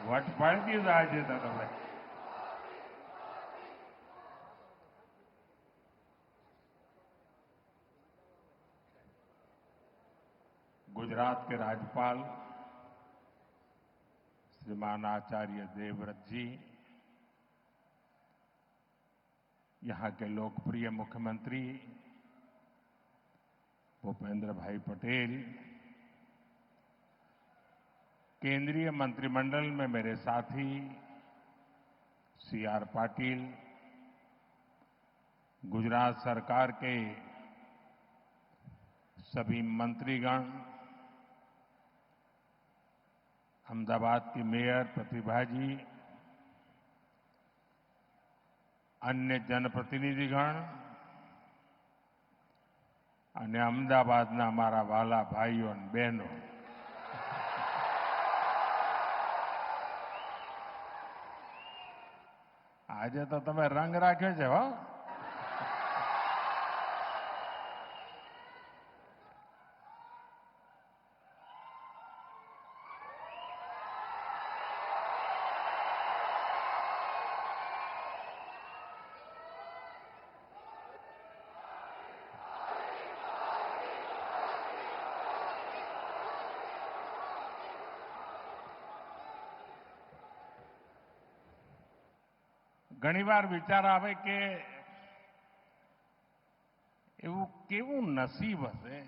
વટફળતી જાય છે તમે. गुजरात के राज्यपाल श्रीमान आचार्य देवव्रत जी, यहां के लोकप्रिय मुख्यमंत्री भूपेंद्र भाई पटेल, केंद्रीय मंत्रिमंडल में मेरे साथी सीआर पाटिल, गुजरात सरकार के सभी मंत्रीगण, अहमदाबाद की मेयर प्रतिभा जी, अन्य जनप्रतिनिधिगण અને અમદાવાદના મારા વાલા ભાઈઓ અને બહેનો, આજે તો તમે રંગ રાખ્યો છે હો. ઘણીવાર વિચાર આવે કે એવું કેવું નસીબ હશે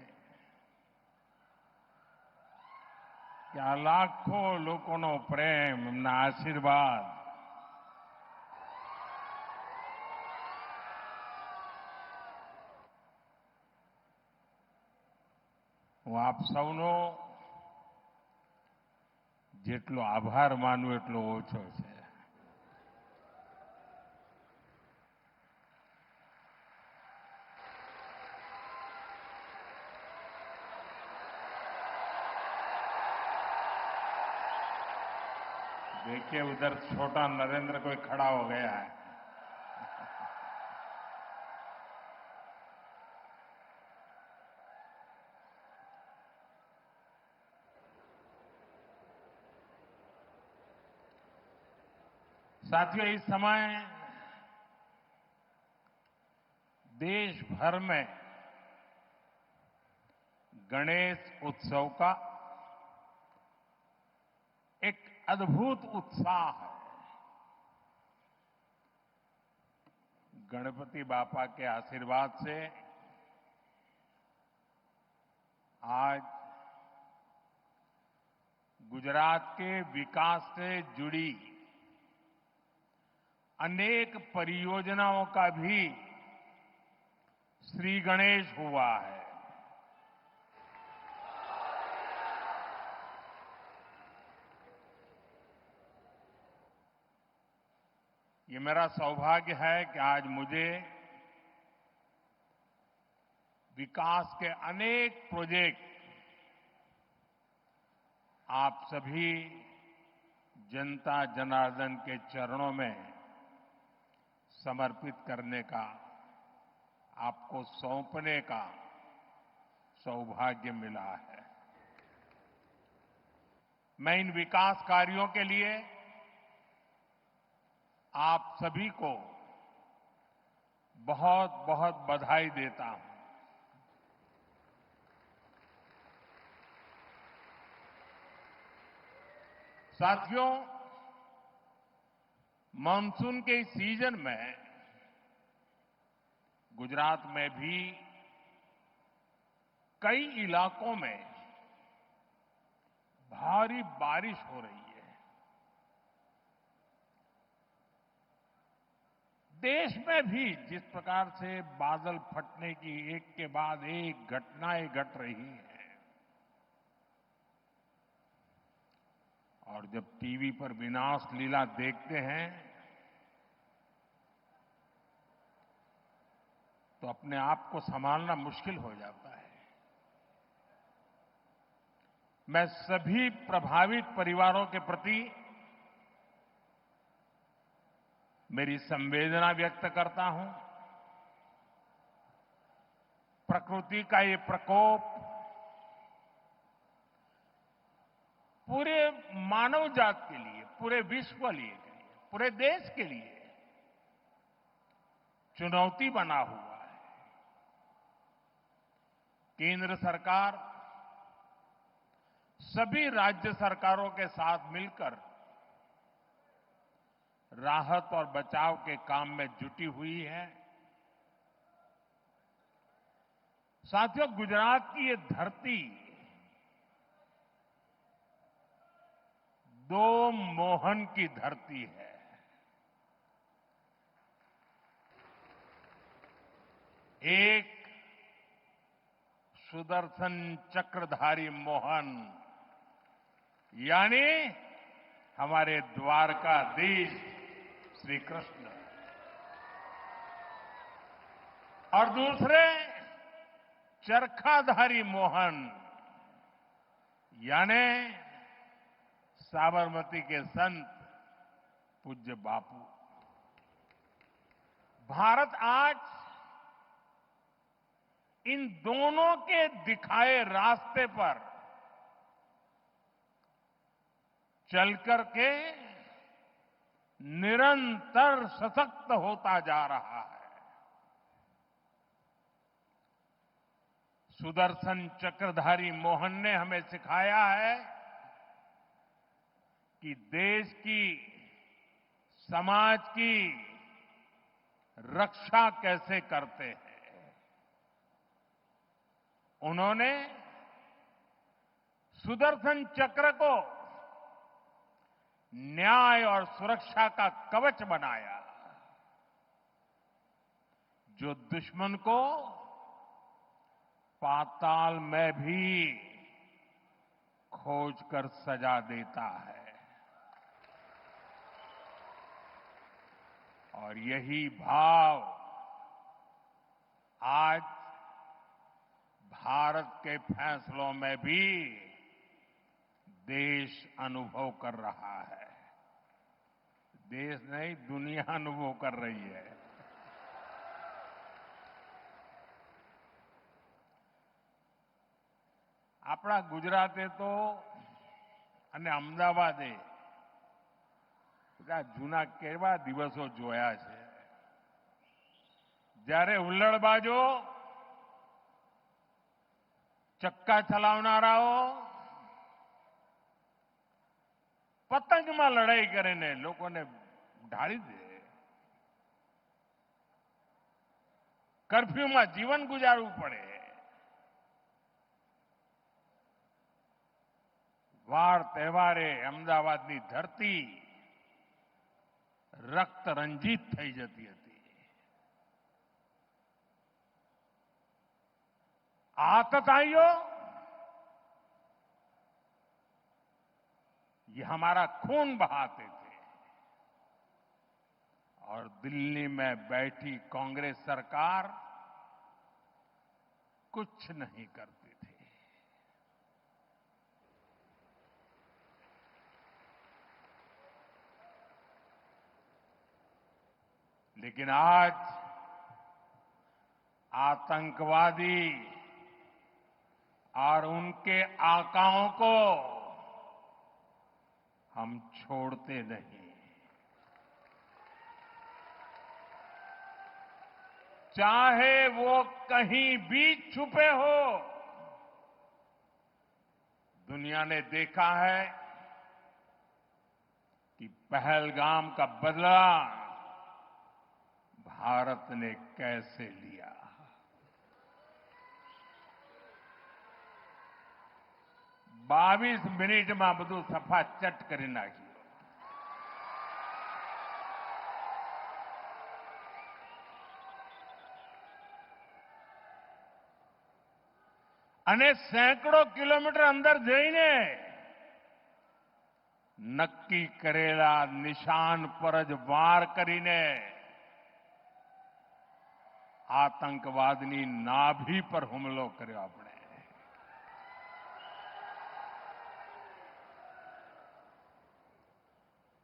કે આ લાખો લોકોનો પ્રેમ, એમના આશીર્વાદ હું આપ સૌનો જેટલો આભાર માનું એટલો ઓછો છે. देखिए उधर छोटा नरेंद्र कोई खड़ा हो गया है. साथियों, इस समय देश भर में गणेश उत्सव का एक अद्भुत उत्साह है. गणपति बापा के आशीर्वाद से आज गुजरात के विकास से जुड़ी अनेक परियोजनाओं का भी श्री गणेश हुआ है. ये मेरा सौभाग्य है कि आज मुझे विकास के अनेक प्रोजेक्ट आप सभी जनता जनार्दन के चरणों में समर्पित करने का, आपको सौंपने का सौभाग्य मिला है. मैं इन विकास कार्यों के लिए आप सभी को बहुत बहुत बधाई देता हूं. साथियों, मानसून के इस सीजन में गुजरात में भी कई इलाकों में भारी बारिश हो रही है. देश में भी जिस प्रकार से बादल फटने की एक के बाद एक घटनाएं घट रही हैं, और जब टीवी पर विनाश लीला देखते हैं तो अपने आप को संभालना मुश्किल हो जाता है. मैं सभी प्रभावित परिवारों के प्रति मेरी संवेदना व्यक्त करता हूं. प्रकृति का ये प्रकोप पूरे मानव जात के लिए, पूरे विश्व के लिए, पूरे देश के लिए चुनौती बना हुआ है। केंद्र सरकार सभी राज्य सरकारों के साथ मिलकर राहत और बचाव के काम में जुटी हुई है। साथियों, गुजरात की ये धरती दो मोहन की धरती है। एक सुदर्शन चक्रधारी मोहन यानी हमारे द्वारकाधीश श्री कृष्ण, और दूसरे चरखाधारी मोहन यानी साबरमती के संत पूज्य बापू। भारत आज इन दोनों के दिखाए रास्ते पर चलकर के निरंतर सशक्त होता जा रहा है। सुदर्शन चक्रधारी मोहन ने हमें सिखाया है कि देश की, समाज की रक्षा कैसे करते हैं। उन्होंने सुदर्शन चक्र को न्याय और सुरक्षा का कवच बनाया, जो दुश्मन को पाताल में भी खोजकर सजा देता है। और यही भाव आज भारत के फैसलों में भी देश अनुभव कर रहा है। देश नहीं, दुनिया अनुभव कर रही है। આપણા ગુજરાતે તો અને અમદાવાદે બધા જૂના કેવા દિવસો જોયા છે, જ્યારે હુલ્લડબાજો, ચક્કા ચલાવનારાઓ પતંગમાં લડાઈ કરીને લોકોને ઢાળી દે, કર્ફ્યુમાં જીવન ગુજારવું પડે, વાર તહેવારે અમદાવાદની ધરતી રક્ત રંજીત થઈ જતી હતી। आतताइयों, ये हमारा खून बहाते थे और दिल्ली में बैठी कांग्रेस सरकार कुछ नहीं करती थी। लेकिन आज आतंकवादी और उनके आकाओं को हम छोड़ते नहीं। चाहे वो कहीं भी छुपे हो। दुनिया ने देखा है कि पहलगाम का बदला भारत ने कैसे लिया। बावीस मिनिट में બધું સફા ચટ કરી નાખ્યું। અને સેંકડો કિલોમીટર અંદર જઈને નક્કી કરેલા નિશાન પર જ વાર કરીને આતંકવાદની નાભી પર હુમલો કર્યો આપણે।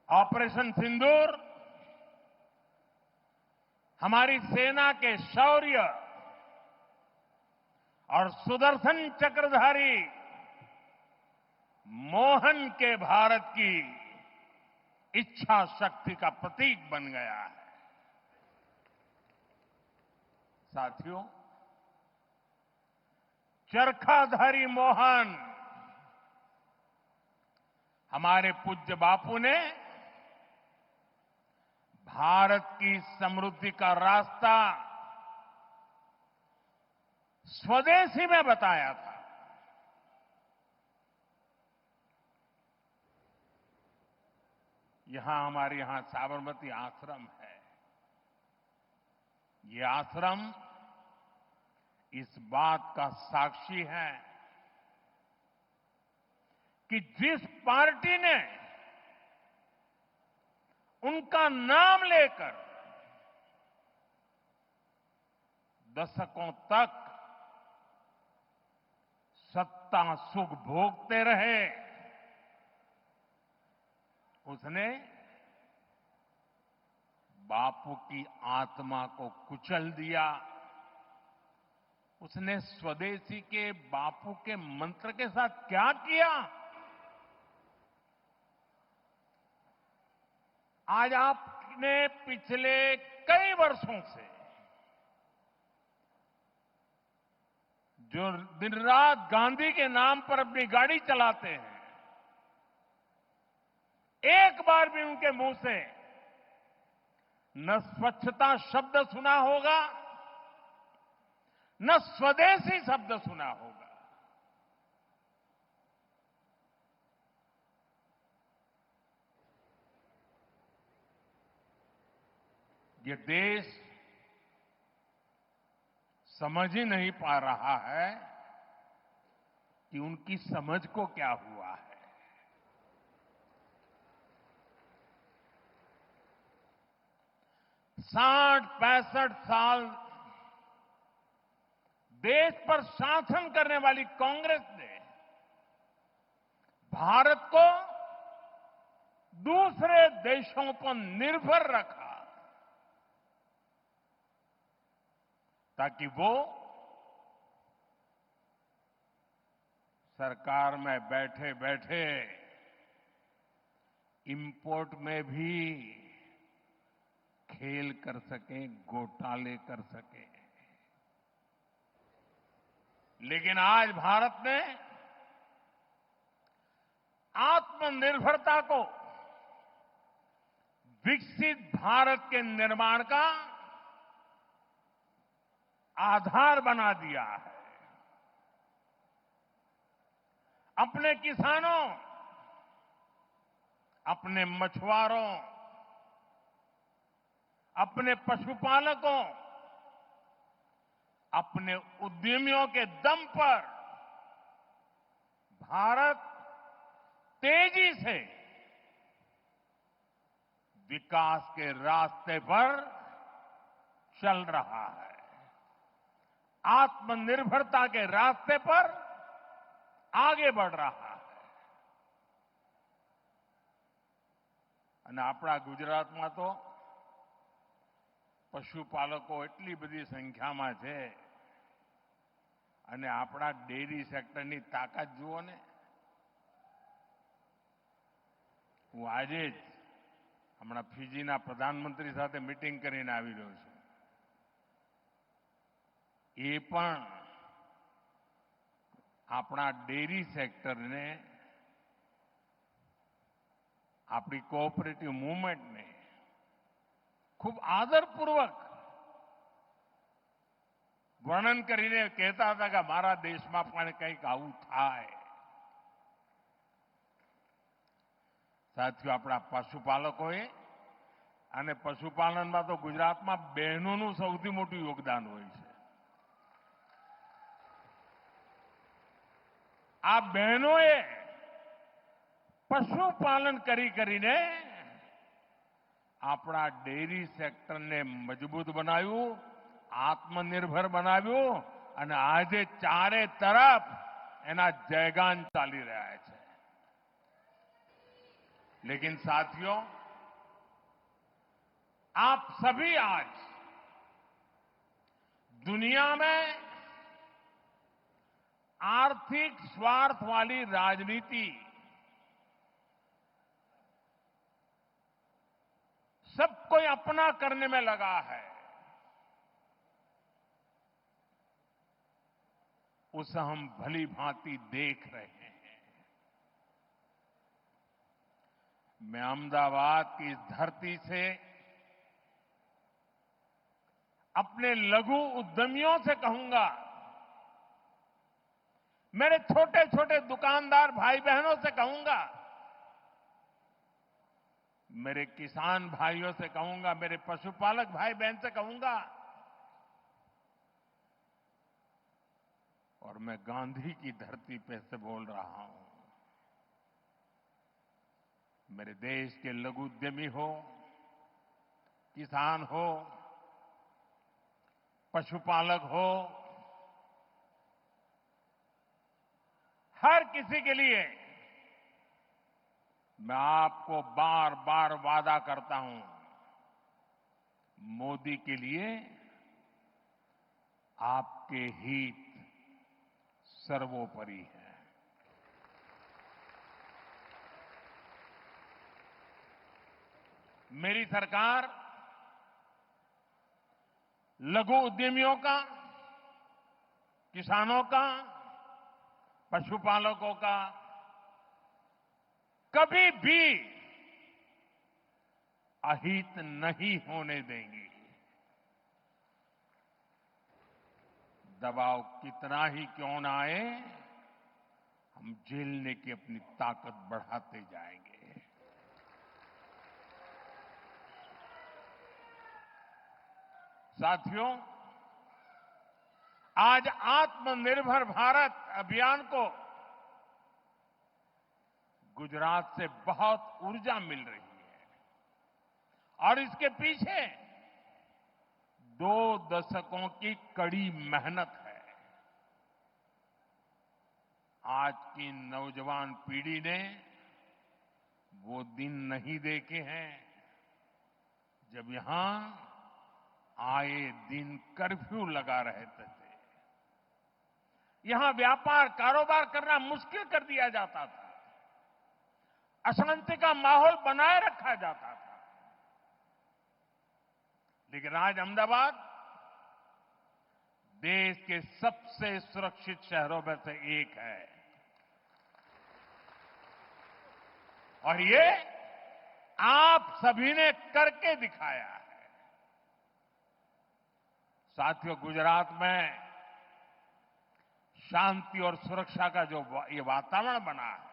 ऑपरेशन सिंदूर हमारी सेना के शौर्य और सुदर्शन चक्रधारी मोहन के भारत की इच्छा शक्ति का प्रतीक बन गया है। साथियों, चरखाधारी मोहन हमारे पूज्य बापू ने भारत की समृद्धि का रास्ता स्वदेशी में बताया था। हमारे यहां साबरमती आश्रम है। ये आश्रम इस बात का साक्षी है कि जिस पार्टी ने उनका नाम लेकर दशकों तक सत्ता सुख भोगते रहे, उसने बापू की आत्मा को कुचल दिया। उसने स्वदेशी के बापू के मंत्र के साथ क्या किया? आज आपने पिछले कई वर्षों से जो दिन रात गांधी के नाम पर अपनी गाड़ी चलाते हैं, एक बार भी उनके मुंह से न स्वच्छता शब्द सुना होगा, न स्वदेशी शब्द सुना होगा। ये देश समझ ही नहीं पा रहा है कि उनकी समझ को क्या हुआ है। 60-65 साल देश पर शासन करने वाली कांग्रेस ने भारत को दूसरे देशों पर निर्भर रखा ताकि वो सरकार में बैठे बैठे इंपोर्ट में भी खेल कर सकें, घोटाले कर सकें। लेकिन आज भारत ने आत्मनिर्भरता को विकसित भारत के निर्माण का आधार बना दिया है। अपने किसानों, अपने मछुआरों, अपने पशुपालकों, अपने उद्यमियों के दम पर भारत तेजी से विकास के रास्ते पर चल रहा है। आत्मनिर्भरता के रास्ते पर आगे बढ़ रहा है। અને આપણા ગુજરાતમાં તો પશુપાલકો એટલી બધી સંખ્યામાં છે અને આપણા ડેરી સેક્ટરની તાકાત જુઓ ને। હું આજે જ હમણાં ફિજીના પ્રધાનમંત્રી સાથે મીટિંગ કરીને આવી રહ્યો છું। એ પણ આપણા ડેરી સેક્ટરને, આપણી કોઓપરેટિવ મૂવમેન્ટને ખૂબ આદરપૂર્વક વર્ણન કરીને કહેતા હતા કે મારા દેશમાં પણ કંઈક આવું થાય। સાથીઓ, આપણા પશુપાલકોએ અને પશુપાલનમાં તો ગુજરાતમાં બહેનોનું સૌથી મોટું યોગદાન હોય છે। આ બહેનોએ પશુપાલન કરીને આપણા ડેરી સેક્ટરને મજબૂત બનાવ્યું, આત્મનિર્ભર બનાવ્યું અને આજે ચારે તરફ એના જયગાન ચાલી રહ્યા છે। लेकिन साथियों, आप सभी आज दुनिया में आर्थिक स्वार्थ वाली राजनीति सब कोई अपना करने में लगा है, उसे हम भली भांति देख रहे हैं। मैं अहमदाबाद की इस धरती से अपने लघु उद्यमियों से कहूंगा, मेरे छोटे छोटे दुकानदार भाई बहनों से कहूंगा, मेरे किसान भाइयों से कहूंगा, मेरे पशुपालक भाई बहन से कहूंगा, और मैं गांधी की धरती पे से बोल रहा हूं, मेरे देश के लघु उद्यमी हो, किसान हो, पशुपालक हो, हर किसी के लिए मैं आपको बार बार वादा करता हूं, मोदी के लिए आपके हित सर्वोपरि है। मेरी सरकार लघु उद्यमियों का, किसानों का, पशुपालकों का कभी भी अहित नहीं होने देंगी। दबाव कितना ही क्यों ना आए, हम झेलने की अपनी ताकत बढ़ाते जाएंगे। साथियों, आज आत्मनिर्भर भारत अभियान को गुजरात से बहुत ऊर्जा मिल रही है और इसके पीछे 2 दशकों की कड़ी मेहनत है। आज की नौजवान पीढ़ी ने वो दिन नहीं देखे हैं जब यहां आए दिन कर्फ्यू लगा रहते थे। यहां व्यापार कारोबार करना मुश्किल कर दिया जाता था, अशांति का माहौल बनाए रखा जाता था। लेकिन आज अहमदाबाद देश के सबसे सुरक्षित शहरों में से एक है और ये आप सभी ने करके दिखाया है। साथियों, गुजरात में शांति और सुरक्षा का जो ये वातावरण बना है,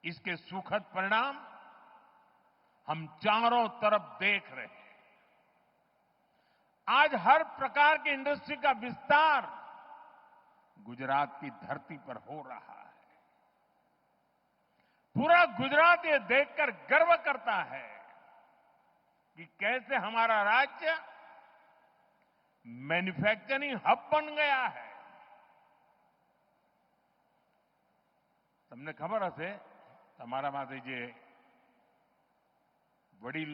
इसके सुखद परिणाम हम चारों तरफ देख रहे हैं। आज हर प्रकार की इंडस्ट्री का विस्तार गुजरात की धरती पर हो रहा है। पूरा गुजरात ये देखकर गर्व करता है कि कैसे हमारा राज्य मैन्युफैक्चरिंग हब बन गया है। તમને ખબર હશે, તમારામાંથી જે વડીલ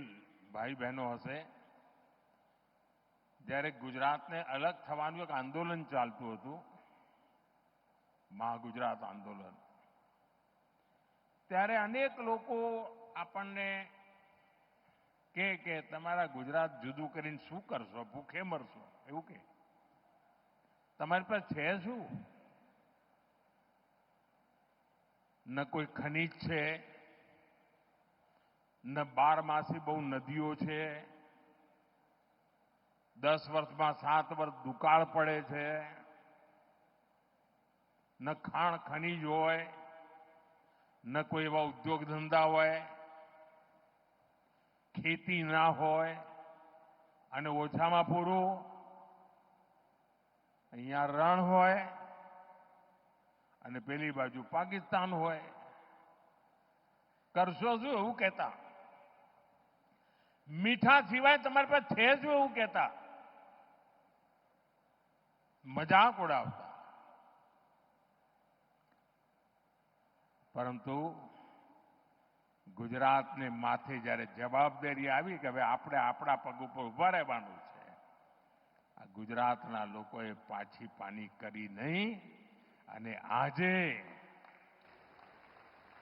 ભાઈ બહેનો હશે, જ્યારે ગુજરાતને અલગ થવાનું એક આંદોલન ચાલતું હતું, મહાગુજરાત આંદોલન, ત્યારે અનેક લોકો આપણને કહે કે તમારા ગુજરાત જુદું કરીને શું કરશો, ભૂખે મરશો, એવું કે તમારી પાસે છે શું? न कोई खनिज છે, न 12 બહુ નદીઓ છે, 10 વર્ષમાં 7 વર્ષ દુકાળ પડે છે, ન ખાણ ખનીજ હોય, ન કોઈ એવા ઉદ્યોગ ધંધા હોય, ખેતી ના હોય અને ઓછામાં પૂરું અહીંયા રણ હોય અને પેલી બાજુ પાકિસ્તાન હોય. કરશો શું એવું કહેતા? મીઠા સિવાય તમારી પાસે છે શું એવું કહેતા? મજાક ઉડાવતા. પરંતુ ગુજરાતને માથે જ્યારે જવાબદારી આવી કે હવે આપણે આપણા પગ ઉપર ઉભા રહેવાનું છે, આ ગુજરાતના લોકોએ પાછી પાની કરી નહીં અને આજે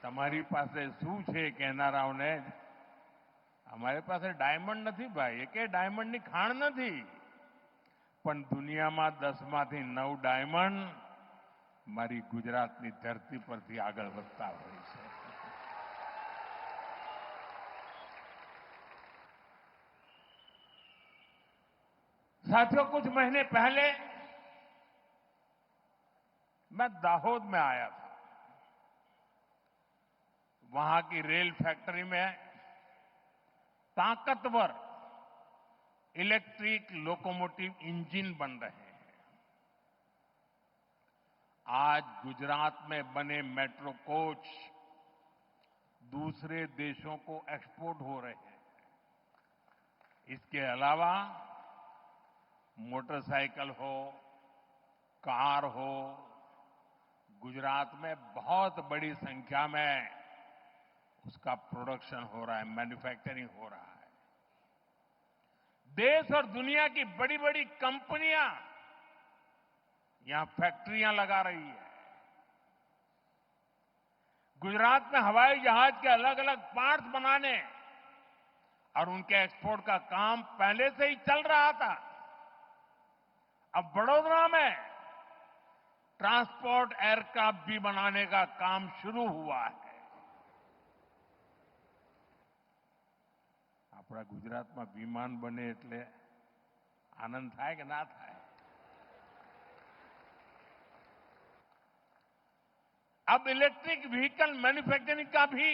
તમારી પાસે શું છે કહેનારાઓને અમારી પાસે ડાયમંડ નથી ભાઈ, એકે ડાયમંડની ખાણ નથી, પણ દુનિયામાં 10માંથી 9 ડાયમંડ મારી ગુજરાતની ધરતી પરથી આગળ વધતા હોય છે. साथियों, कुछ महीने पहले मैं दाहोद में आया था. वहां की रेल फैक्ट्री में ताकतवर इलेक्ट्रिक लोकोमोटिव इंजन बन रहे हैं. आज गुजरात में बने मेट्रो कोच दूसरे देशों को एक्सपोर्ट हो रहे हैं. इसके अलावा मोटरसाइकिल हो, कार हो, गुजरात में बहुत बड़ी संख्या में उसका प्रोडक्शन हो रहा है, मैन्युफैक्चरिंग हो रहा है. देश और दुनिया की बड़ी बड़ी कंपनियां यहां फैक्ट्रियां लगा रही है. गुजरात में हवाई जहाज के अलग अलग पार्ट्स बनाने और उनके एक्सपोर्ट का काम पहले से ही चल रहा था. अब वडोदरा में ट्रांसपोर्ट एयरक्राफ्ट भी बनाने का काम शुरू हुआ है. આપણા ગુજરાતમાં વિમાન બને એટલે આનંદ થાય કે ના થાય? अब इलेक्ट्रिक व्हीकल मैन्युफैक्चरिंग का भी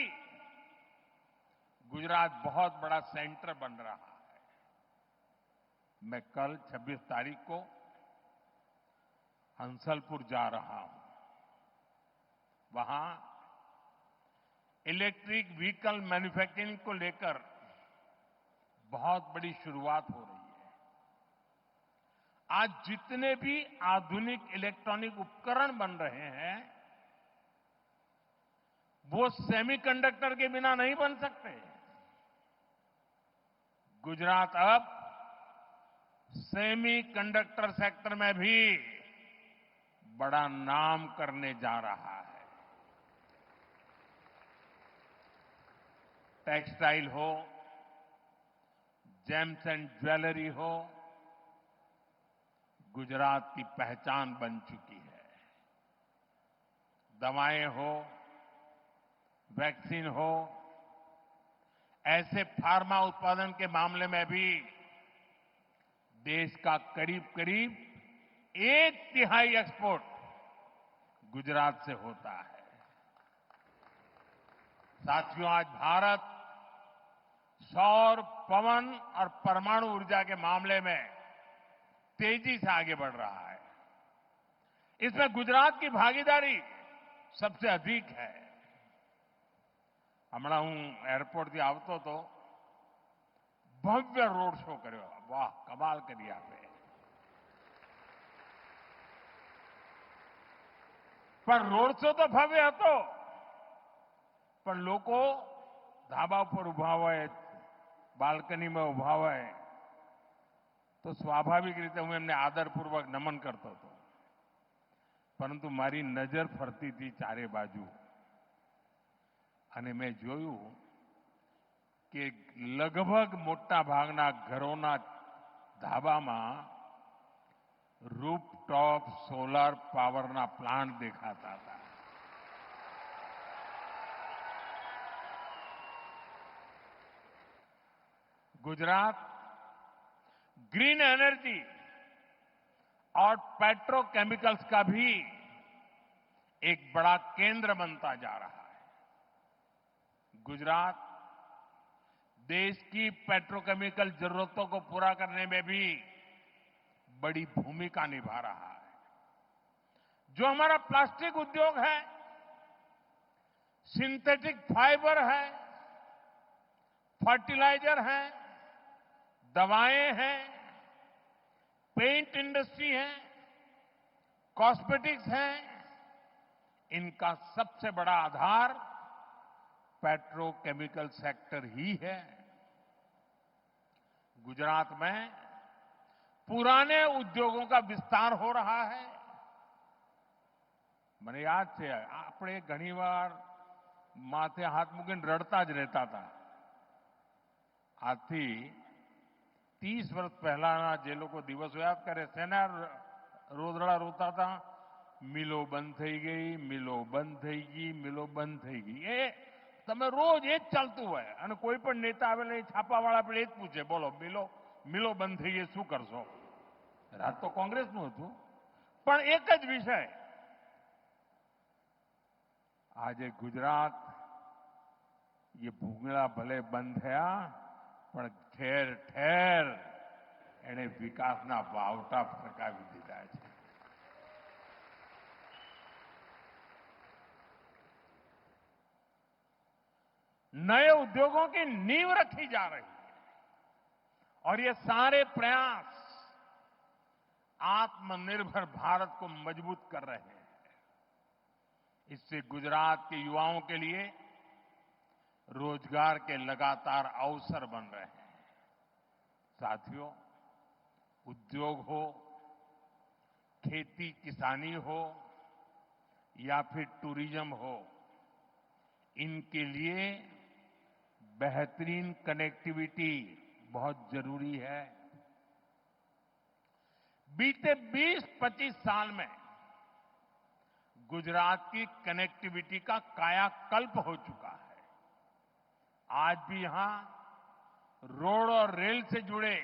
गुजरात बहुत बड़ा सेंटर बन रहा है. मैं कल 26 तारीख को हंसलपुर जा रहा हूं. वहां इलेक्ट्रिक व्हीकल मैन्युफैक्चरिंग को लेकर बहुत बड़ी शुरुआत हो रही है. आज जितने भी आधुनिक इलेक्ट्रॉनिक उपकरण बन रहे हैं वो सेमीकंडक्टर के बिना नहीं बन सकते. गुजरात अब सेमीकंडक्टर सेक्टर में भी बड़ा नाम करने जा रहा है. टेक्सटाइल हो, जेम्स एंड ज्वेलरी हो, गुजरात की पहचान बन चुकी है. दवाएं हो, वैक्सीन हो, ऐसे फार्मा उत्पादन के मामले में भी देश का करीब करीब 1/3 एक्सपोर्ट गुजरात से होता है. साथियों, आज भारत सौर, पवन और परमाणु ऊर्जा के मामले में तेजी से आगे बढ़ रहा है. इसमें गुजरात की भागीदारी सबसे अधिक है. હમણાં હું એરપોર્ટથી આવતો હતો, ભવ્ય રોડ શો કર્યો. વાહ, કમાલ કરી આપે. પણ રોડ શો તો ભવ્ય હતો, પણ લોકો ધાબા ઉપર ઉભા હોય, બાલ્કનીમાં ઉભા હોય તો સ્વાભાવિક રીતે હું એમને આદરપૂર્વક નમન કરતો હતો. પરંતુ મારી નજર ફરતી હતી ચારે બાજુ અને મેં જોયું કે લગભગ મોટા ભાગના ઘરોના ધાબામાં રૂફટોપ સોલાર પાવરના પ્લાન્ટ દેખાતા હતા. गुजरात ग्रीन एनर्जी और पेट्रोकेमिकल्स का भी एक बड़ा केंद्र बनता जा रहा है. गुजरात देश की पेट्रोकेमिकल जरूरतों को पूरा करने में भी बड़ी भूमिका निभा रहा है. जो हमारा प्लास्टिक उद्योग है, सिंथेटिक फाइबर है, फर्टिलाइजर है, दवाएं हैं, पेंट इंडस्ट्री है, कॉस्मेटिक्स है, इनका सबसे बड़ा आधार पेट्रोकेमिकल सेक्टर ही है. गुजरात में पुराने उद्योगों का विस्तार हो रहा है. મને યાદ છે, આપણે ઘણીવાર માથે હાથ મૂકીને રડતા જ રહેતા હતા આજથી 30 વર્ષ પહેલાના જે લોકો દિવસો યાદ કરે શેના રોદડા રોતા હતા? મિલો બંધ થઈ ગઈ, મિલો બંધ થઈ ગઈ, મિલો બંધ થઈ ગઈ. એ તમે રોજ એ જ ચાલતું હોય અને કોઈ પણ નેતા આવેલા એ છાપાવાળા આપણે એ જ પૂછે, બોલો મિલો બંધ થઈ ગઈ શું કરશો? રાત તો કોંગ્રેસનું હતું, પણ એક જ વિષય. આજે ગુજરાત ये ભૂંગળા ભલે બંધ થયા, પણ ઠેર ઠેર એને વિકાસના વાવટા ફરકાવી દીધા છે. नए उद्योगों की नींव रखी जा रही है और ये सारे प्रयास आत्मनिर्भर भारत को मजबूत कर रहे हैं. इससे गुजरात के युवाओं के लिए रोजगार के लगातार अवसर बन रहे हैं. साथियों, उद्योग हो, खेती किसानी हो या फिर टूरिज्म हो, इनके लिए बेहतरीन कनेक्टिविटी बहुत जरूरी है. बीते 20-25 साल में गुजरात की कनेक्टिविटी का कायाकल्प हो चुका है. आज भी यहां रोड और रेल से जुड़े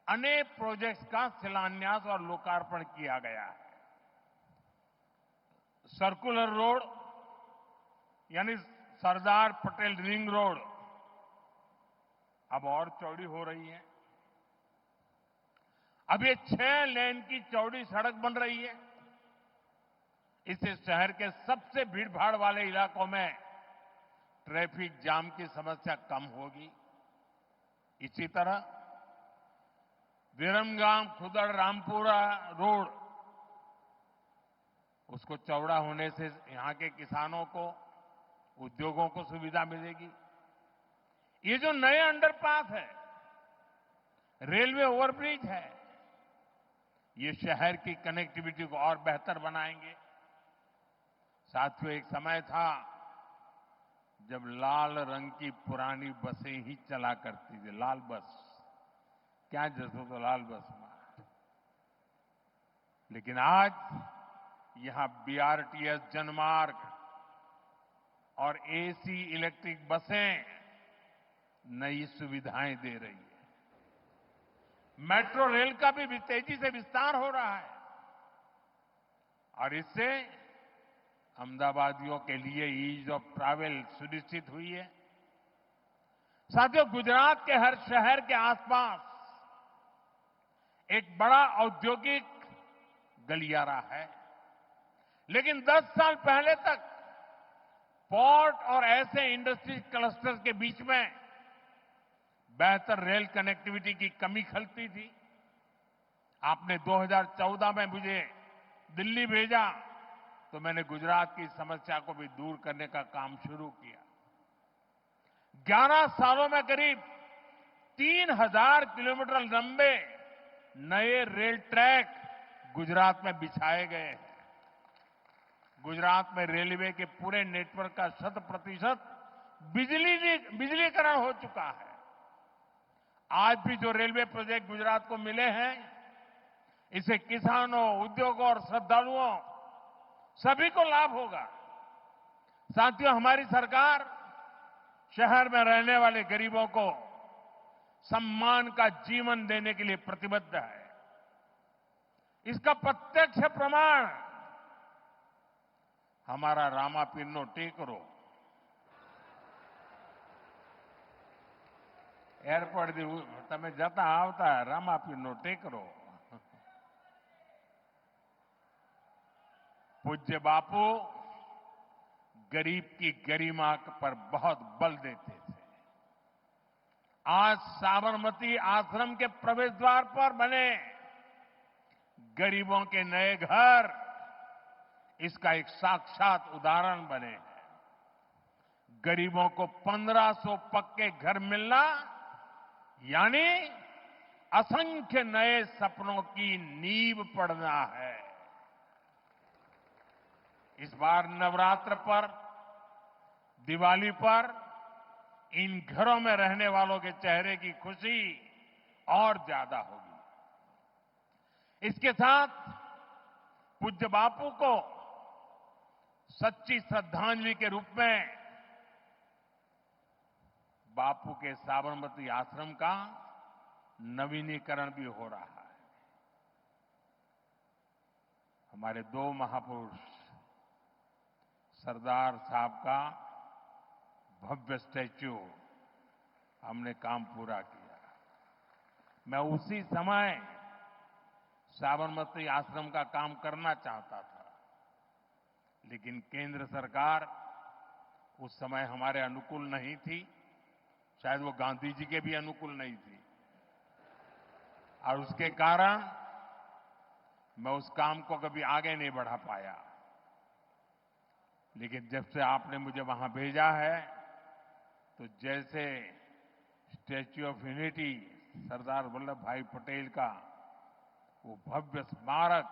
अनेक प्रोजेक्ट्स का शिलान्यास और लोकार्पण किया गया है. सर्कुलर रोड यानी सरदार पटेल रिंग रोड अब और चौड़ी हो रही है. अब ये 6 लेन की चौड़ी सड़क बन रही है. इससे शहर के सबसे भीड़भाड़ वाले इलाकों में ट्रैफिक जाम की समस्या कम होगी. इसी तरह विरमगाम खुदड़ रामपुरा रोड उसको चौड़ा होने से यहां के किसानों को, उद्योगों को सुविधा मिलेगी. ये जो नए अंडरपास है, रेलवे ओवरब्रिज है, ये शहर की कनेक्टिविटी को और बेहतर बनाएंगे. साथियों, एक समय था जब लाल रंग की पुरानी बसें ही चला करती थी. लाल बस क्या जैसो तो लाल बस में, लेकिन आज यहां बीआरटीएस जनमार्ग और एसी इलेक्ट्रिक बसें नई सुविधाएं दे रही है. मेट्रो रेल का भी तेजी से विस्तार हो रहा है और इससे अहमदाबादियों के लिए ईज ऑफ ट्रैवल सुनिश्चित हुई है. साथियों, गुजरात के हर शहर के आसपास एक बड़ा औद्योगिक गलियारा है, लेकिन 10 साल पहले तक पोर्ट और ऐसे इंडस्ट्री क्लस्टर्स के बीच में बेहतर रेल कनेक्टिविटी की कमी खलती थी. आपने 2014 में मुझे दिल्ली भेजा तो मैंने गुजरात की समस्या को भी दूर करने का काम शुरू किया. 11 सालों में करीब 3000 किलोमीटर लंबे नए रेल ट्रैक गुजरात में बिछाए गए हैं. गुजरात में रेलवे के पूरे नेटवर्क का 100% बिजलीकरण हो चुका है. आज भी जो रेलवे प्रोजेक्ट गुजरात को मिले हैं, इससे किसानों, उद्योगों और श्रद्धालुओं सभी को लाभ होगा. साथियों, हमारी सरकार शहर में रहने वाले गरीबों को सम्मान का जीवन देने के लिए प्रतिबद्ध है. इसका प्रत्यक्ष प्रमाण हमारा रामापीरनो टेकरो एयरपोर्ट તમે જતા આવતા રામાપીરનો ટેકરો. पूज्य बापू गरीब की गरिमा पर बहुत बल देते थे. आज साबरमती आश्रम के प्रवेश द्वार पर बने गरीबों के नए घर इसका एक साक्षात उदाहरण बने हैं. गरीबों को 1500 पक्के घर मिलना यानी असंख्य नए सपनों की नींव पड़ना है. इस बार नवरात्र पर, दिवाली पर इन घरों में रहने वालों के चेहरे की खुशी और ज्यादा होगी। इसके साथ पूज्य बापू को सच्ची श्रद्धांजलि के रूप में बापू के साबरमती आश्रम का नवीनीकरण भी हो रहा है। हमारे दो महापुरुष सरदार साहब का भव्य स्टैच्यू हमने काम पूरा किया। मैं उसी समय साबरमती आश्रम का काम करना चाहता था, लेकिन केंद्र सरकार उस समय हमारे अनुकूल नहीं थी, शायद वो गांधी जी के भी अनुकूल नहीं थी, और उसके कारण मैं उस काम को कभी आगे नहीं बढ़ा पाया। लेकिन जब से आपने मुझे वहां भेजा है, तो जैसे statue of unity Sardar Vallabh भाई पटेल का वो भव्य स्मारक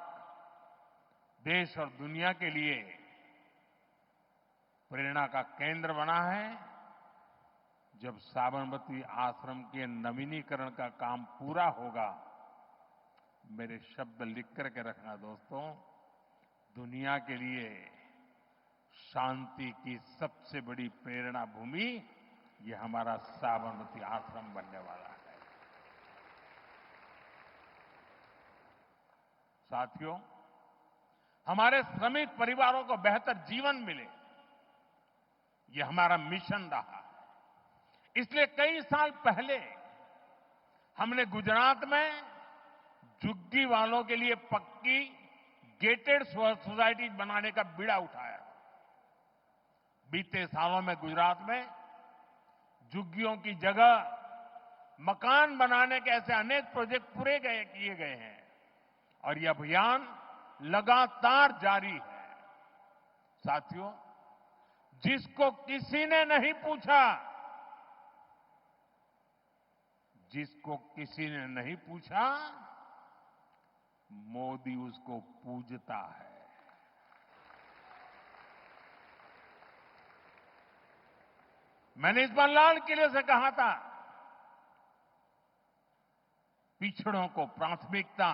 देश और दुनिया के लिए प्रेरणा का केंद्र बना है, जब साबरमती आश्रम के नवीनीकरण का काम पूरा होगा, मेरे शब्द लिख करके रखना दोस्तों, दुनिया के लिए शांति की सबसे बड़ी प्रेरणा भूमि ये हमारा साबरमती आश्रम बनने वाला है। साथियों, हमारे श्रमिक परिवारों को बेहतर जीवन मिले, ये हमारा मिशन रहा। इसलिए कई साल पहले हमने गुजरात में झुग्गी वालों के लिए पक्की गेटेड सोसाइटी बनाने का बीड़ा उठाया। बीते सालों में गुजरात में झुग्गियों की जगह मकान बनाने के ऐसे अनेक प्रोजेक्ट किए गए हैं, और यह अभियान लगातार जारी है। साथियों, जिसको किसी ने नहीं पूछा, मोदी उसको पूजता है। मैंने इस बार लाल किले से कहा था, पिछड़ों को प्राथमिकता,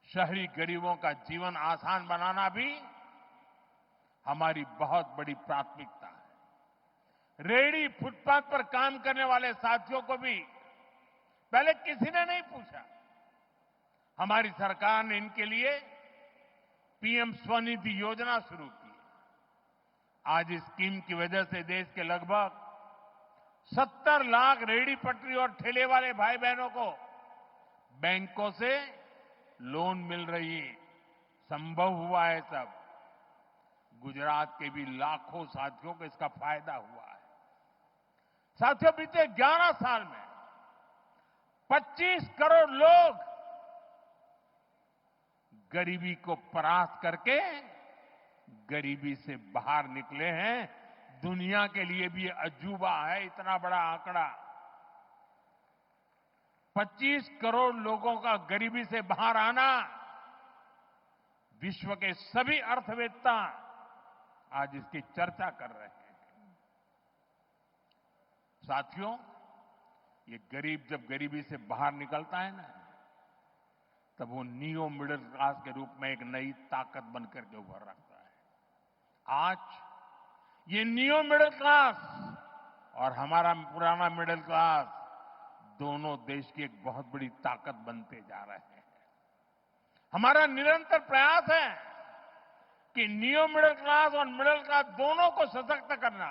शहरी गरीबों का जीवन आसान बनाना भी हमारी बहुत बड़ी प्राथमिकता है। रेहड़ी फुटपाथ पर काम करने वाले साथियों को भी पहले किसी ने नहीं पूछा। हमारी सरकार ने इनके लिए पीएम स्वनिधि योजना शुरू की। आज इस स्कीम की वजह से देश के लगभग 70 लाख रेहड़ी पटरी और ठेले वाले भाई बहनों को बैंकों से लोन मिल रही है। संभव हुआ है सब। गुजरात के भी लाखों साथियों को इसका फायदा हुआ है। साथियों, बीते 11 साल में 25 करोड़ लोग गरीबी को परास्त करके गरीबी से बाहर निकले हैं। दुनिया के लिए भी ये अजूबा है, इतना बड़ा आंकड़ा। 25 करोड़ लोगों का गरीबी से बाहर आना, विश्व के सभी अर्थवेत्ता आज इसकी चर्चा कर रहे हैं। साथियों, ये गरीब जब गरीबी से बाहर निकलता है ना, तब वो नियो मिडिल क्लास के रूप में एक नई ताकत बनकर के उभर रखता है। आज ये नियो मिडिल क्लास और हमारा पुराना मिडिल क्लास दोनों देश की एक बहुत बड़ी ताकत बनते जा रहे हैं। हमारा निरंतर प्रयास है कि नियो मिडिल क्लास और मिडिल क्लास दोनों को सशक्त करना।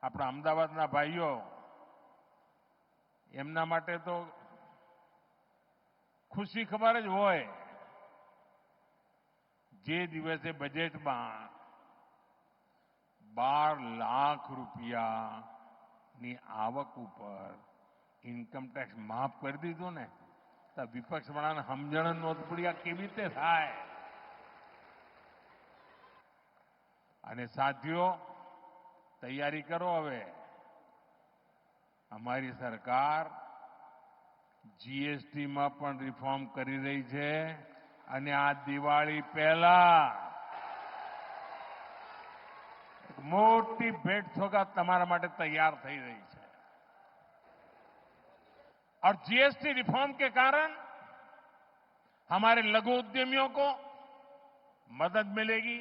આપણા અમદાવાદના ભાઈઓ, એમના માટે તો ખુશી ખબર જ હોય, જે દિવસે બજેટમાં 12 લાખ રૂપિયાની આવક ઉપર ઇન્કમ ટેક્સ માફ કરી દીધો ને, તો વિપક્ષવાળાને સમજણ નહોતી પડી આ કેવી રીતે થાય। અને સાથીઓ, તૈયારી કરો હવે। અમારી સરકાર જીએસટીમાં પણ રિફોર્મ કરી રહી છે, અને આ દિવાળી પહેલા મોટી ભેટ સોગાદ તમારા માટે તૈયાર થઈ રહી છે और जीएसटी रिफॉर्म के कारण हमारे लघु उद्यमियों को मदद मिलेगी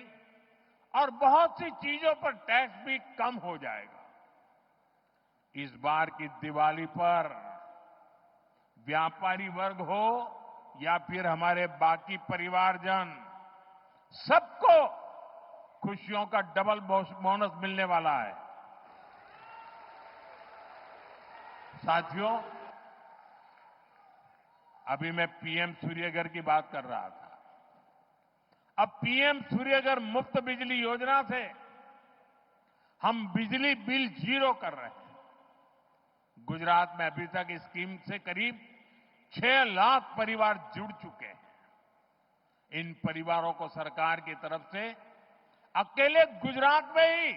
और बहुत सी चीजों पर टैक्स भी कम हो जाएगा। इस बार की दिवाली पर व्यापारी वर्ग हो या फिर हमारे बाकी परिवारजन, सबको खुशियों का डबल बोनस मिलने वाला है। साथियों, अभी मैं पीएम सूर्यघर की बात कर रहा था। अब पीएम सूर्यघर मुफ्त बिजली योजना से हम बिजली बिल जीरो कर रहे हैं। गुजरात में अभी तक इस स्कीम से करीब 6 लाख परिवार जुड़ चुके हैं। इन परिवारों को सरकार की तरफ से अकेले गुजरात में ही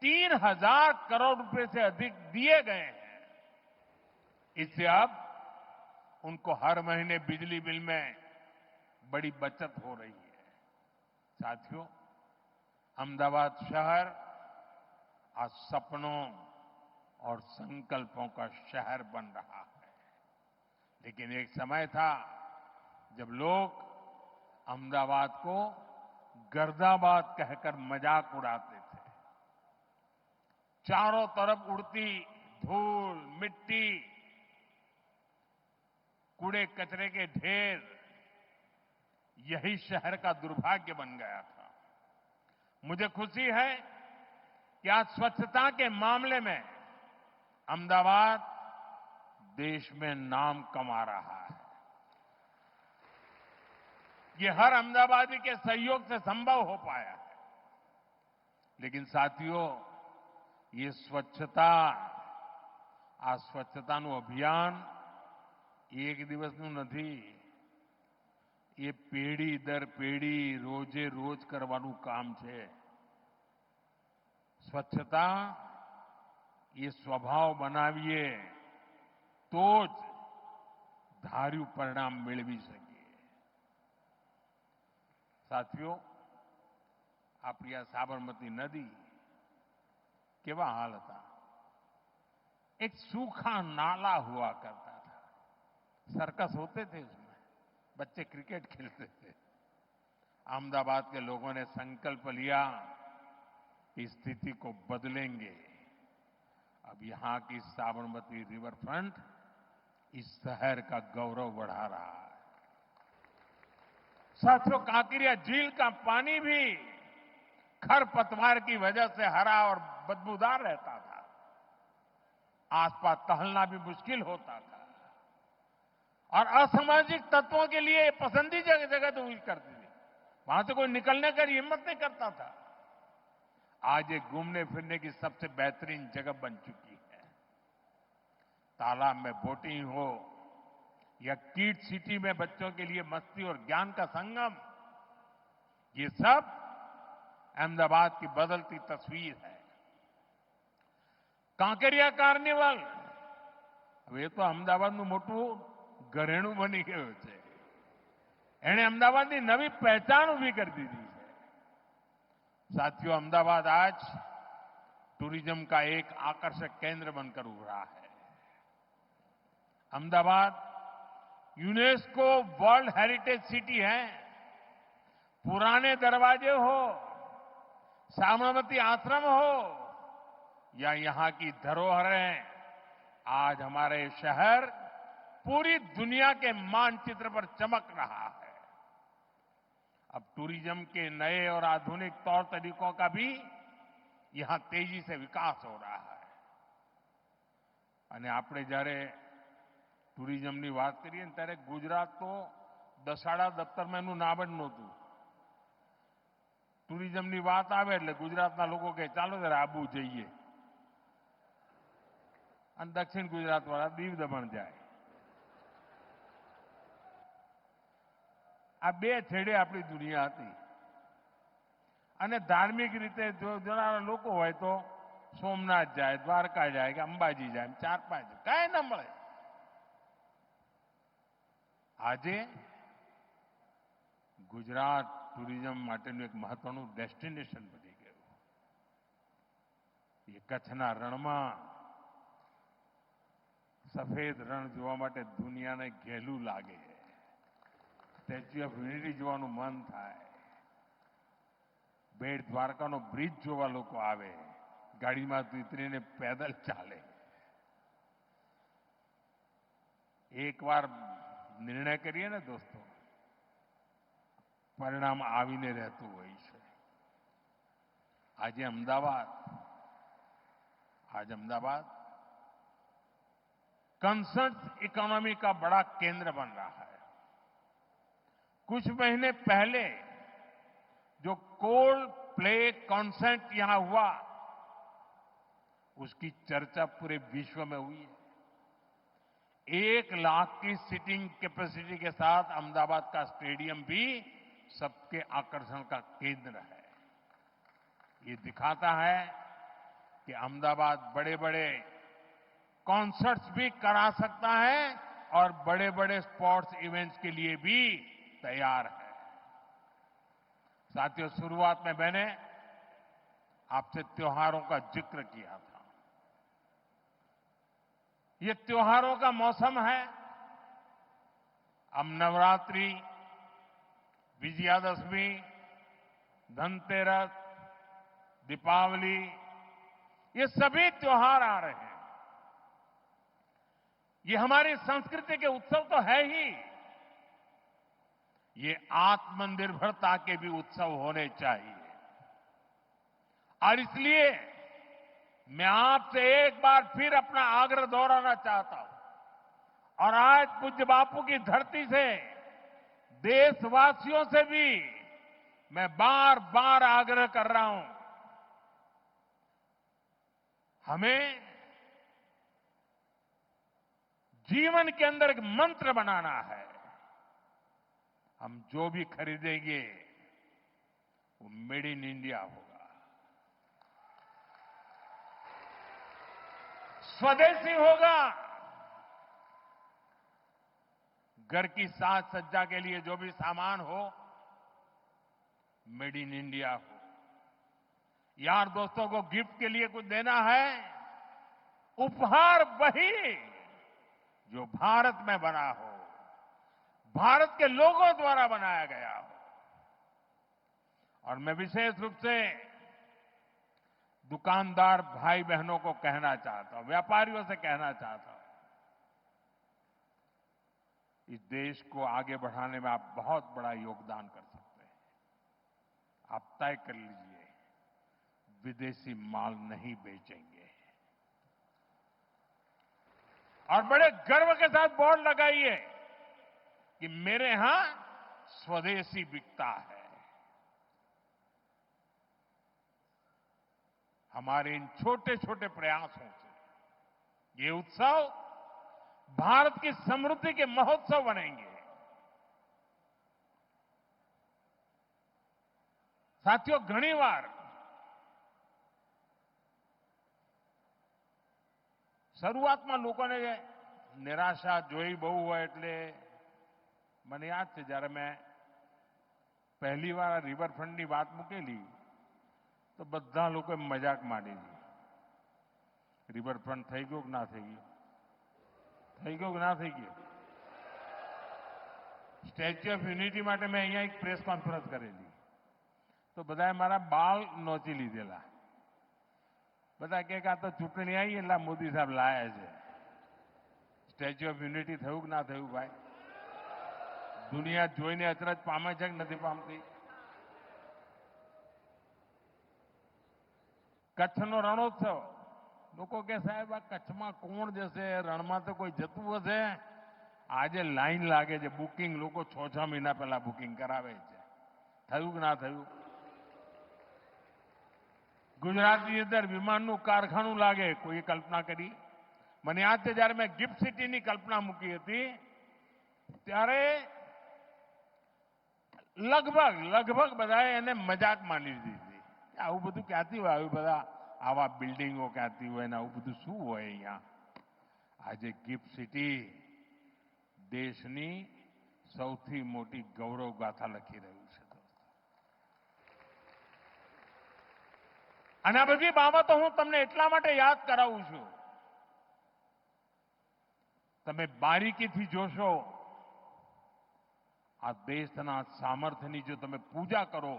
3,000 करोड़ रुपए से अधिक दिए गए हैं। इससे अब उनको हर महीने बिजली बिल में बड़ी बचत हो रही है। साथियों, अहमदाबाद शहर आज सपनों और संकल्पों का शहर बन रहा है। लेकिन एक समय था जब लोग अहमदाबाद को गर्दाबाद कहकर मजाक उड़ाते थे। चारों तरफ उड़ती धूल, मिट्टी, कूड़े कचरे के ढेर, यही शहर का दुर्भाग्य बन गया था। मुझे खुशी है कि आज स्वच्छता के मामले में अहमदाबाद देश में नाम कमा रहा है। ये हर अहमदाबादी के सहयोग से संभव हो पाया है। लेकिन साथियों, ये स्वच्छता, आ स्वच्छताનું અભિયાન એક દિવસનું નથી। એ પેઢી દર પેઢી રોજે રોજ કરવાનું કામ છે। સ્વચ્છતા એ સ્વભાવ બનાવીએ તો જ ધાર્યું પરિણામ મેળવી શકીએ। સાથીઓ, આપણી આ સાબરમતી નદી કેવા હાલ હતા। एक सूखा नाला हुआ करता था। सर्कस होते थे उसमें, बच्चे क्रिकेट खेलते थे। अहमदाबाद के लोगों ने संकल्प लिया कि स्थिति को बदलेंगे। अब यहां की साबरमती रिवर फ्रंट इस शहर का गौरव बढ़ा रहा है। साथियों, कांकरिया झील का पानी भी खरपतवार की वजह से हरा और बदबूदार रहता था। आसपास टहलना भी मुश्किल होता था और असामाजिक तत्वों के लिए पसंदीदा जगह तो हुई करती थी। वहां से कोई निकलने का हिम्मत नहीं करता था। आज ये घूमने फिरने की सबसे बेहतरीन जगह बन चुकी है। तालाब में बोटिंग हो या किड सिटी में बच्चों के लिए मस्ती और ज्ञान का संगम, ये सब अहमदाबाद की बदलती तस्वीर है। કાંકરિયા કાર્નિવલ હવે તો અમદાવાદનું મોટું ઘરેણું બની ગયું છે। એણે અમદાવાદની નવી પહેચાન ઊભી કરી દીધી છે। साथियों, अहमदाबाद आज टूरिज्म का एक आकर्षक केंद्र बनकर उभरा है। Ahmedabad UNESCO world heritage city है। पुराने दरवाजे हो, साबरमती आश्रम हो या यहां की धरोहरें, आज हमारे शहर पूरी दुनिया के मानचित्र पर चमक रहा है। अब टूरिज्म के नए और आधुनिक तौर तरीकों का भी यहां तेजी से विकास हो रहा है। અને આપણે જ્યારે ટુરિઝમની વાત કરીએ ને ત્યારે ગુજરાત તો દસાડા દફતરમાં એનું નામ જ નહોતું। ટુરિઝમની વાત આવે એટલે ગુજરાતના લોકો કહે ચાલો જરા આબુ જઈએ, અને દક્ષિણ ગુજરાત વાળા દીવ દમણ જાય। આ બે છેડે આપણી દુનિયા હતી। અને ધાર્મિક રીતે જો જોનારા લોકો હોય તો સોમનાથ જાય, દ્વારકા જાય કે અંબાજી જાય, 4-5 કાંઈ ન મળે। આજે ગુજરાત ટુરિઝમ માટેનું એક મહત્વનું ડેસ્ટિનેશન બની ગયું। એ કચ્છના રણમાં સફેદ રણ જોવા માટે દુનિયાને ઘેલું લાગે. સ્ટેચ્યુ ઓફ યુનિટી જોવાનું મન થાય. બેટ દ્વારકાનો બ્રિજ જોવા લોકો આવે. ગાડીમાં ઉતરીને પેદલ ચાલે. એકવાર નિર્ણય કરીએ ને દોસ્તો, પરિણામ આવીને રહેતું હોય છે. आज अहमदाबाद कंसर्ट इकोनॉमी का बड़ा केंद्र बन रहा है. कुछ महीने पहले जो कोल्ड प्ले कॉन्सर्ट यहां हुआ, उसकी चर्चा पूरे विश्व में हुई है. 1 लाख की सीटिंग कैपेसिटी के साथ अहमदाबाद का स्टेडियम भी सबके आकर्षण का केंद्र है. ये दिखाता है कि अहमदाबाद बड़े बड़े कॉन्सर्ट्स भी करा सकता है और बड़े बड़े स्पोर्ट्स इवेंट्स के लिए भी तैयार है. साथियों, शुरुआत में मैंने आपसे त्योहारों का जिक्र किया था. ये त्योहारों का मौसम है. अब नवरात्रि, विजयादशमी, धनतेरस, दीपावली, ये सभी त्योहार आ रहे हैं. ये हमारी संस्कृति के उत्सव तो है ही, ये आत्मनिर्भरता के भी उत्सव होने चाहिए. और इसलिए मैं आपसे एक बार फिर अपना आग्रह दोहराना चाहता हूं और आज पूज्य बापू की धरती से देशवासियों से भी मैं बार बार आग्रह कर रहा हूं. हमें जीवन के अंदर एक मंत्र बनाना है. हम जो भी खरीदेंगे वो मेड इन इंडिया होगा, स्वदेशी होगा. घर की साज सज्जा के लिए जो भी सामान हो, मेड इन इंडिया हो. यार दोस्तों को गिफ्ट के लिए कुछ देना है, उपहार वही जो भारत में बना हो, भारत के लोगों द्वारा बनाया गया हो. और मैं विशेष रूप से दुकानदार भाई बहनों को कहना चाहता हूं, व्यापारियों से कहना चाहता हूं, इस देश को आगे बढ़ाने में आप बहुत बड़ा योगदान कर सकते हैं. आप तय कर लीजिए, विदेशी माल नहीं बेचेंगे. और बड़े गर्व के साथ बोर्ड लगाइए कि मेरे यहां स्वदेशी बिकता है. हमारे इन छोटे छोटे प्रयासों से ये उत्सव भारत की समृद्धि के महोत्सव बनेंगे. साथियों, घनी बार શરૂઆતમાં લોકોને નિરાશા જોઈ બહુ હોય. એટલે મને યાદ છે જ્યારે મેં પહેલી વાર રિવરફ્રન્ટની વાત મૂકેલી તો બધા લોકોએ મજાક માંડી. રિવરફ્રન્ટ થઈ ગયો કે ના થઈ ગયો? થઈ ગયો કે ના થઈ ગયો? સ્ટેચ્યુ ઓફ યુનિટી માટે મેં અહીંયા એક પ્રેસ કોન્ફરન્સ કરેલી તો બધાએ મારા બાલ નોચી લીધેલા. બધા કે આ તો ચૂંટણી આવી એટલે મોદી સાહેબ લાયા છે. સ્ટેચ્યુ ઓફ યુનિટી થયું કે ના થયું ભાઈ? દુનિયા જોઈને અચરજ પામે છે કે નથી પામતી? કચ્છનો રણોત્સવ, લોકો કે સાહેબ આ કચ્છમાં કોણ જશે? રણમાં તો કોઈ જતું હશે? આજે લાઈન લાગે છે, બુકિંગ લોકો 6-6 મહિના પહેલા બુકિંગ કરાવે છે. થયું કે ના થયું? ગુજરાતની અંદર વિમાનનું કારખાનું લાગે, કોઈએ કલ્પના કરી? મને યાદ છે જ્યારે મેં ગિફ્ટ સિટીની કલ્પના મૂકી હતી ત્યારે લગભગ બધાએ એને મજાક માની લીધી હતી. આવું બધું ક્યાંથી હોય? આવું બધા આવા બિલ્ડિંગો ક્યાંથી હોય ને આવું બધું શું હોય અહીંયા? આજે ગિફ્ટ સિટી દેશની સૌથી મોટી ગૌરવ ગાથા લખી રહ્યું છે. અને આ બધી બાબતો હું તમને એટલા માટે યાદ કરાવું છું. તમે બારીકીથી જોશો, આ દેશના સામર્થ્યની જો તમે પૂજા કરો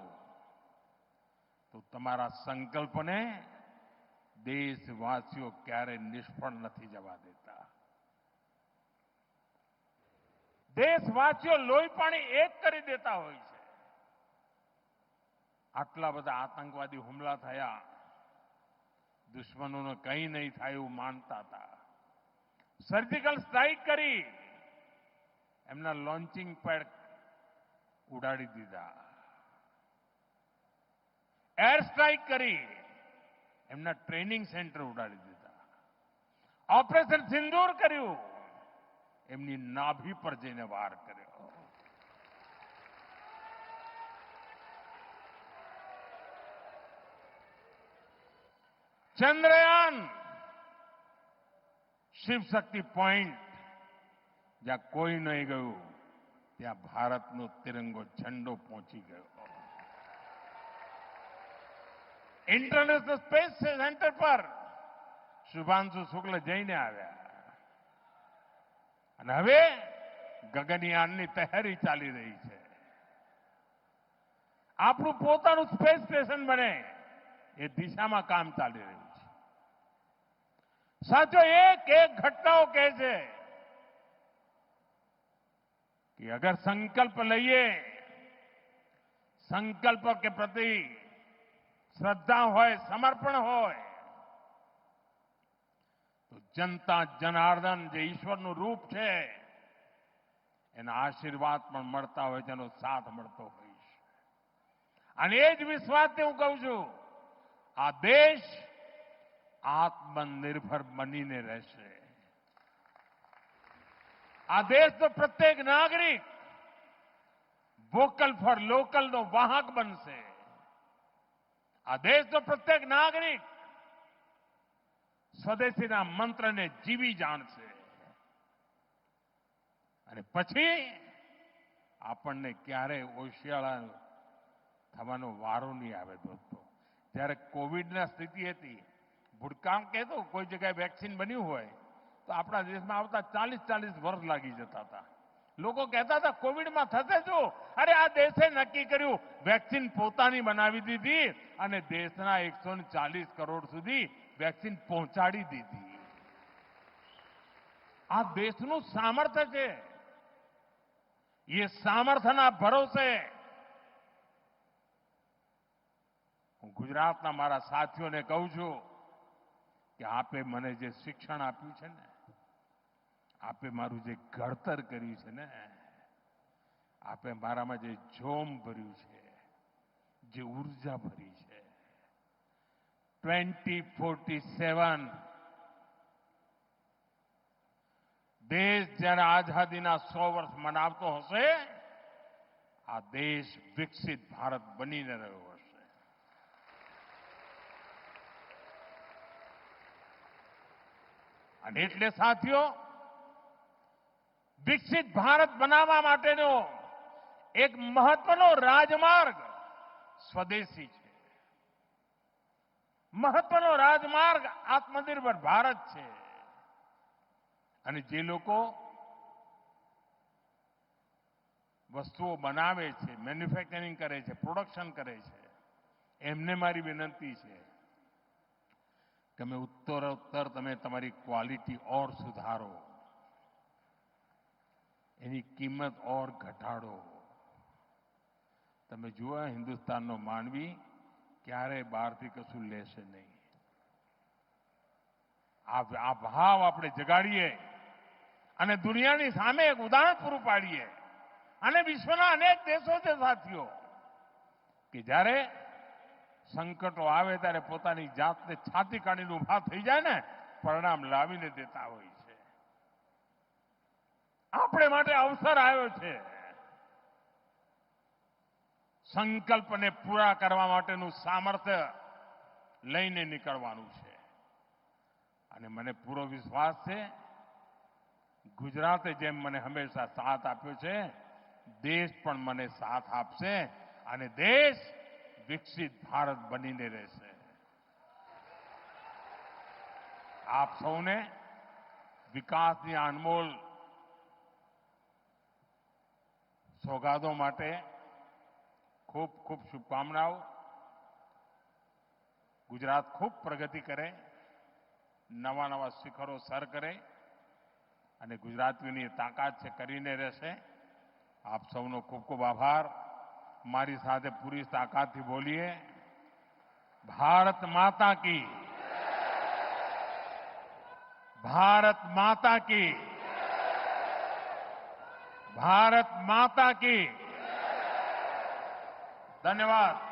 તો તમારા સંકલ્પને દેશવાસીઓ ક્યારેય નિષ્ફળ નથી જવા દેતા. દેશવાસીઓ લોહી પાણી એક કરી દેતા હોય છે. આટલા બધા આતંકવાદી હુમલા થયા, દુશ્મનોને કંઈ નહીં થાય એવું માનતા હતા. સર્જિકલ સ્ટ્રાઇક કરી એમના લોન્ચિંગ પેડ ઉડાડી દીધા. એર સ્ટ્રાઇક કરી એમના ટ્રેનિંગ સેન્ટર ઉડાડી દીધા. ઓપરેશન સિંદૂર કર્યું, એમની નાભી પર જઈને વાર કર્યો. ચંદ્રયાન, શિવ શક્તિ પોઈન્ટ, જ્યાં કોઈ નહીં ગયું ત્યાં ભારતનો તિરંગો ઝંડો પહોંચી ગયો. ઇન્ટરનેશનલ સ્પેસ સેન્ટર પર શુભાંશુ શુક્લ જઈને આવ્યા અને હવે ગગનયાનની તૈયારી ચાલી રહી છે. આપણું પોતાનું સ્પેસ સ્ટેશન બને એ દિશામાં કામ ચાલી રહ્યું છે. साथियों, एक एक घटनाओं कैसे कि अगर संकल्प लइए, संकल्प के प्रति श्रद्धा होय, समर्पण होय, तो जनता जनार्दन જે ઈશ્વરનું રૂપ છે એના આશીર્વાદ પણ મળતા હોય છે, એનો સાથ મળતો હોય છે. અને એ જ વિશ્વાસથી હું કહું છું, આ દેશ આત્મનિર્ભર બનીને રહેશે. આ દેશનો પ્રત્યેક નાગરિક વોકલ ફોર લોકલનો વાહક બનશે. આ દેશનો પ્રત્યેક નાગરિક સ્વદેશીના મંત્રને જીવી જાણશે. અને પછી આપણને ક્યારેય ઓશિયાળા થવાનો વારો નહીં આવે. દોસ્તો, જ્યારે કોવિડના સ્થિતિ હતી, ભૂતકાળ કહેતો કોઈ જગ્યાએ વેક્સિન બન્યું હોય તો આપણા દેશમાં આવતા 40-40 વર્ષ લાગી જતા હતા. લોકો કહેતા હતા કોવિડમાં થશે શું? અરે આ દેશે નક્કી કર્યું, વેક્સિન પોતાની બનાવી દીધી અને દેશના 140 કરોડ સુધી વેક્સિન પહોંચાડી દીધી. આ દેશનું સામર્થ્ય છે. એ સામર્થ્યના ભરોસે હું ગુજરાતના મારા સાથીઓને કહું છું કે આપે મને જે શિક્ષણ આપ્યું છે ને, આપે મારું જે ઘડતર કર્યું છે ને, આપે મારામાં જે જોમ ભર્યું છે, જે ઉર્જા ભરી છે, 2047 દેશ જ્યારે આઝાદીના 100 વર્ષ મનાવતો હશે, આ દેશ વિકસિત ભારત બનીને રહ્યો હશે. અને એટલે સાથીઓ, વિકસિત ભારત બનાવવા માટેનો એક મહત્વનો રાજમાર્ગ સ્વદેશી છે. મહત્વનો રાજમાર્ગ આત્મનિર્ભર ભારત છે. અને જે લોકો વસ્તુઓ બનાવે છે, મેન્યુફેક્ચરિંગ કરે છે, પ્રોડક્શન કરે છે, એમને મારી વિનંતી છે કે તમે ઉત્તરોત્તર તમે તમારી ક્વોલિટી ઓર સુધારો, એની કિંમત ઓર ઘટાડો. તમે જુઓ, હિન્દુસ્તાનનો માનવી ક્યારેય બહારથી કશું લેશે નહીં. આ ભાવ આપણે જગાડીએ અને દુનિયાની સામે એક ઉદાહરણ પૂરું પાડીએ. અને વિશ્વના અનેક દેશો છે સાથીઓ કે જ્યારે સંકટો આવે ત્યારે પોતાની જાતને છાતી કાઢીને ઉભા થઈ જાય ને, પરિણામ લાવીને દેતા હોય છે. આપણે માટે અવસર આવ્યો છે. સંકલ્પને પૂરા કરવા માટેનું સામર્થ્ય લઈને નીકળવાનું છે. અને મને પૂરો વિશ્વાસ છે, ગુજરાતે જેમ મને હંમેશા સાથ આપ્યો છે, દેશ પણ મને સાથ આપશે અને દેશ વિકસિત ભારત બનીને રહેશે. આપ સૌને વિકાસની અનમોલ સોગાદો માટે ખૂબ ખૂબ શુભકામનાઓ. ગુજરાત ખૂબ પ્રગતિ કરે, નવા નવા શિખરો સર કરે અને ગુજરાતીઓની તાકાત છે કરીને રહેશે. આપ સૌનો ખૂબ ખૂબ આભાર. મારી સાથે પૂરી તાકાતથી બોલીએ, ભારત માતા કી, ભારત માતા કી, भारत माता की. धन्यवाद.